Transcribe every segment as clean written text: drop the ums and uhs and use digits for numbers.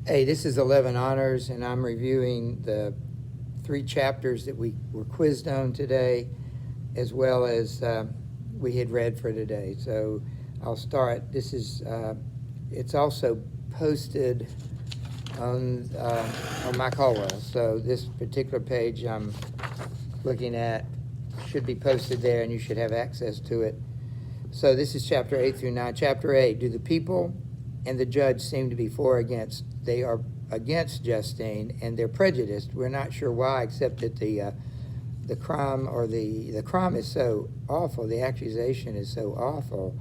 Hey, this is 11 Honors, and I'm reviewing the 3 chapters that we were quizzed on today, as well as we had read for today. So I'll start. This is, it's also posted on Mike Hallwell. So this particular page I'm looking at should be posted there, and you should have access to it. So this is chapter 8 through 9. Chapter 8, do the people and the judge seem to be for or against? They are against Justine, and they're prejudiced. We're not sure why, except that the crime or the crime is so awful, the accusation is so awful,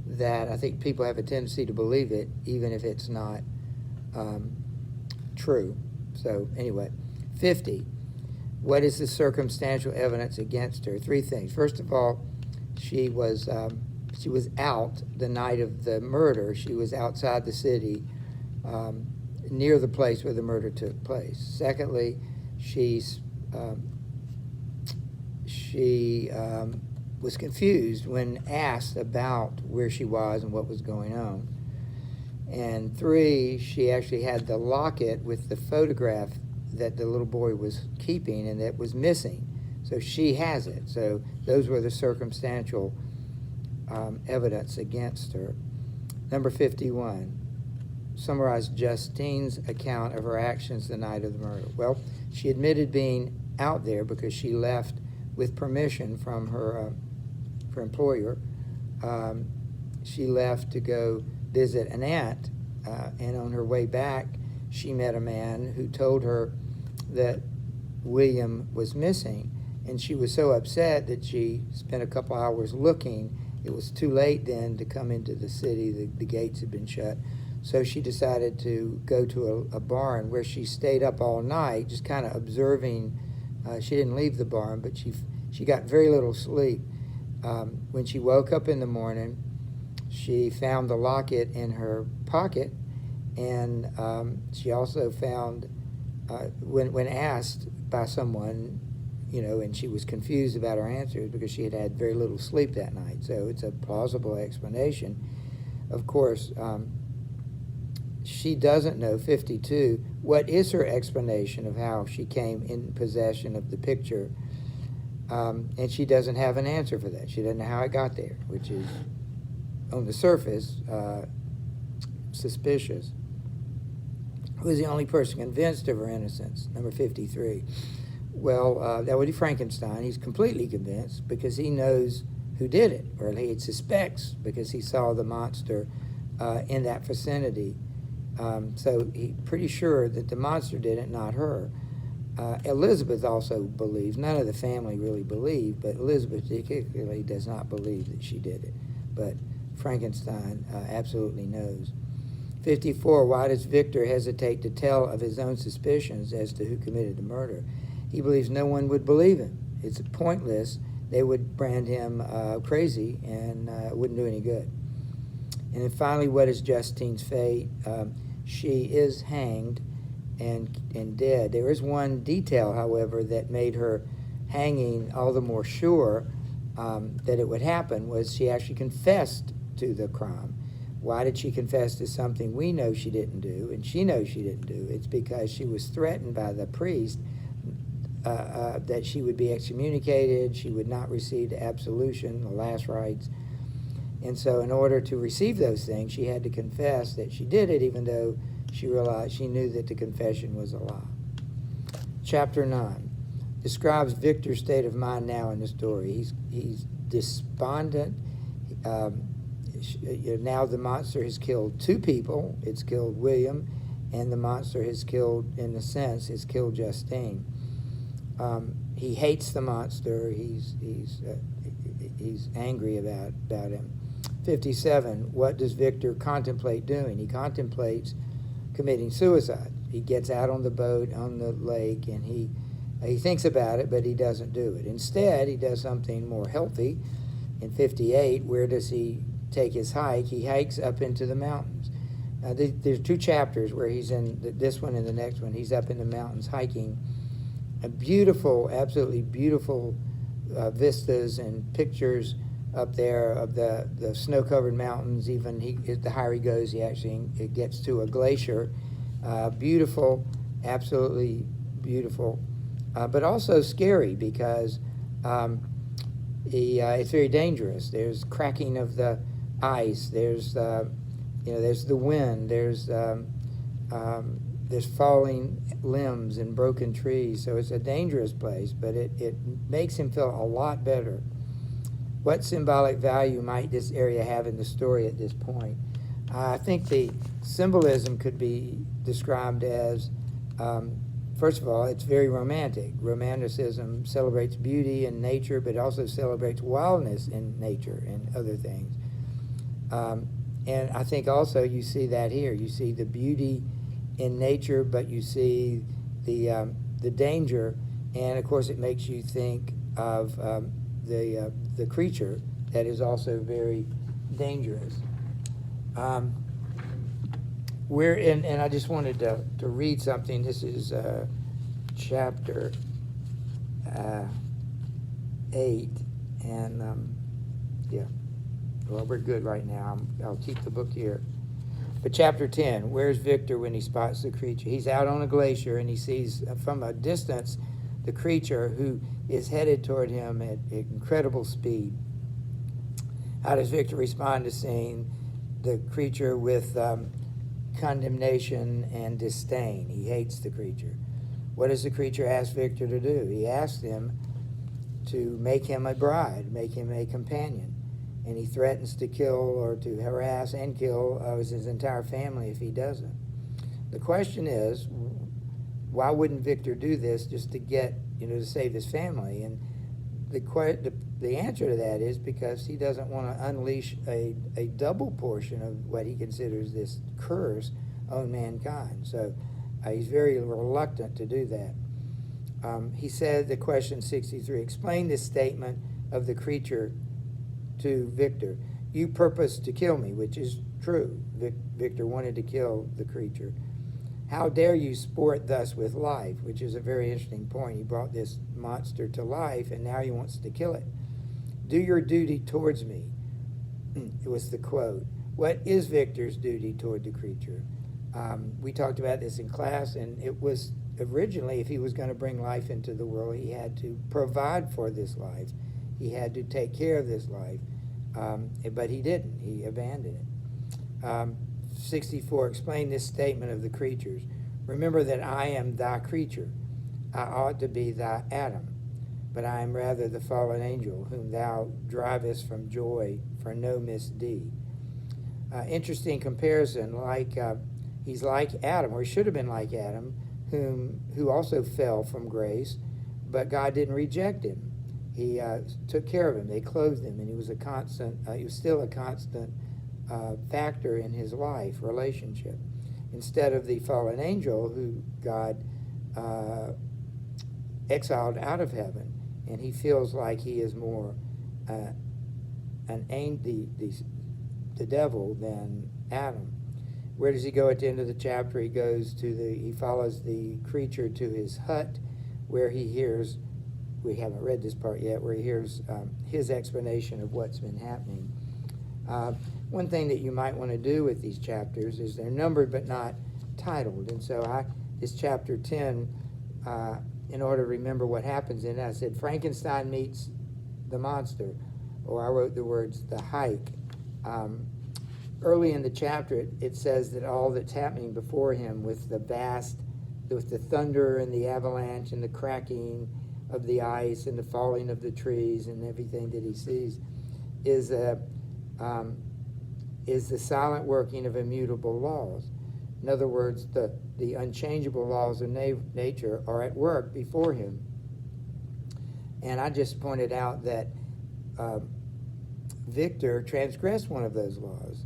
that I think people have a tendency to believe it, even if it's not true. So anyway, 50. What is the circumstantial evidence against her? 3 things. First of all, she was out the night of the murder. She was outside the city, near the place where the murder took place. Secondly, she was confused when asked about where she was and what was going on. And 3, she actually had the locket with the photograph that the little boy was keeping and that was missing. So she has it. So those were the circumstantial evidence against her. Number 51, summarize Justine's account of her actions the night of the murder. Well, she admitted being out there because she left with permission from her employer. She left to go visit an aunt, and on her way back, she met a man who told her that William was missing, and she was so upset that she spent a couple hours looking. It was too late then to come into the city. The gates had been shut. So she decided to go to a barn where she stayed up all night, just kind of observing. She didn't leave the barn, but she got very little sleep. When she woke up in the morning, she found the locket in her pocket, and she also found, when asked by someone, and she was confused about her answers because she had had very little sleep that night. So it's a plausible explanation. Of course, she doesn't know, 52, what is her explanation of how she came in possession of the picture, and she doesn't have an answer for that. She doesn't know how it got there, which is, on the surface, suspicious. Who is the only person convinced of her innocence? Number 53. Well, that would be Frankenstein. He's completely convinced because he knows who did it, or he suspects because he saw the monster in that vicinity. So he's pretty sure that the monster did it, not her. Elizabeth also believes, none of the family really believe, but Elizabeth particularly does not believe that she did it. But Frankenstein absolutely knows. 54, why does Victor hesitate to tell of his own suspicions as to who committed the murder? He believes no one would believe him. It's pointless. They would brand him crazy, and it wouldn't do any good. And then finally, what is Justine's fate? She is hanged and dead. There is one detail, however, that made her hanging all the more sure that it would happen, was she actually confessed to the crime. Why did she confess to something we know she didn't do, and she knows she didn't do? It's because she was threatened by the priest that she would be excommunicated, she would not receive the absolution, the last rites. And so in order to receive those things, she had to confess that she did it, even though she realized, she knew that the confession was a lie. Chapter 9 describes Victor's state of mind now in the story. He's despondent. Now the monster has killed 2 people. It's killed William, and the monster has killed, in a sense, has killed Justine. He hates the monster. He's angry about him. 57, what does Victor contemplate doing? He contemplates committing suicide. He gets out on the boat on the lake, and he thinks about it, but he doesn't do it. Instead, he does something more healthy. In 58, where does he take his hike? He hikes up into the mountains. There's 2 chapters where he's in, this one and the next one, he's up in the mountains hiking. A beautiful, absolutely beautiful vistas and pictures up there of the snow-covered mountains. Even the higher he goes, he actually gets to a glacier Beautiful, absolutely beautiful, but also scary because it's very dangerous. There's cracking of the ice. There's there's the wind. There's falling limbs and broken trees. So it's a dangerous place, but it makes him feel a lot better. What symbolic value might this area have in the story at this point? I think the symbolism could be described as, first of all, it's very romantic. Romanticism celebrates beauty in nature, but also celebrates wildness in nature and other things. And I think also you see that here. You see the beauty in nature, but you see the danger, and of course it makes you think of the creature that is also very dangerous. We're in, and I just wanted to read something. This is chapter 8, and yeah, well, we're good right now. I'll keep the book here. But chapter 10, where's Victor when he spots the creature? He's out on a glacier, and he sees from a distance the creature who is headed toward him at incredible speed. How does Victor respond to seeing the creature? With condemnation and disdain. He hates the creature. What does the creature ask Victor to do? He asks him to make him a bride, make him a companion. And he threatens to kill or to harass and kill his entire family if he doesn't. The question is, why wouldn't Victor do this just to get, to save his family? And the answer to that is because he doesn't want to unleash a double portion of what he considers this curse on mankind. So he's very reluctant to do that. He said, the question 63, explain this statement of the creature to Victor. You purpose to kill me, which is true. Victor wanted to kill the creature. How dare you sport thus with life, which is a very interesting point. He brought this monster to life, and now he wants to kill it. Do your duty towards me. It was the quote. What is Victor's duty toward the creature? We talked about this in class, and it was originally, if he was going to bring life into the world, he had to provide for this life. He had to take care of this life, but he didn't. He abandoned it. 64, explain this statement of the creatures. Remember that I am thy creature. I ought to be thy Adam, but I am rather the fallen angel, whom thou drivest from joy for no misdeed. Interesting comparison, he's like Adam, or he should have been like Adam, who also fell from grace, but God didn't reject him. He took care of him. They clothed him, and he was still a constant factor in his life, relationship, instead of the fallen angel who God exiled out of heaven, and he feels like he is more the devil than Adam. Where does he go at the end of the chapter? He follows the creature to his hut, where he hears, we haven't read this part yet, where he hears his explanation of what's been happening. One thing that you might want to do with these chapters is they're numbered but not titled. And so this chapter 10, in order to remember what happens in it, I said Frankenstein meets the monster, or I wrote the words, the hike. Early in the chapter, it says that all that's happening before him with the thunder and the avalanche and the cracking of the ice and the falling of the trees and everything that he sees is the silent working of immutable laws. In other words, the unchangeable laws of nature are at work before him. And I just pointed out that Victor transgressed one of those laws.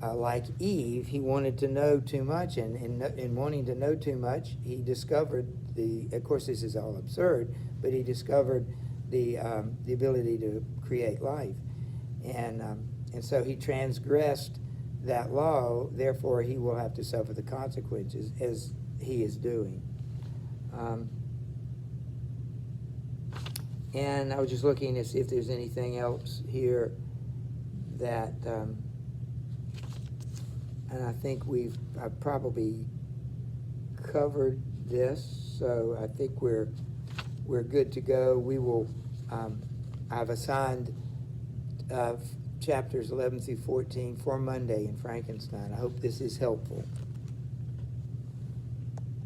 Like Eve, he wanted to know too much, and in wanting to know too much, he discovered of course this is all absurd, but he discovered the ability to create life. And so he transgressed that law, therefore he will have to suffer the consequences as he is doing. And I was just looking to see if there's anything else here that, and I think I've probably covered this, so I think we're good to go. We will, I've assigned chapters 11 through 14 for Monday in Frankenstein. I hope this is helpful.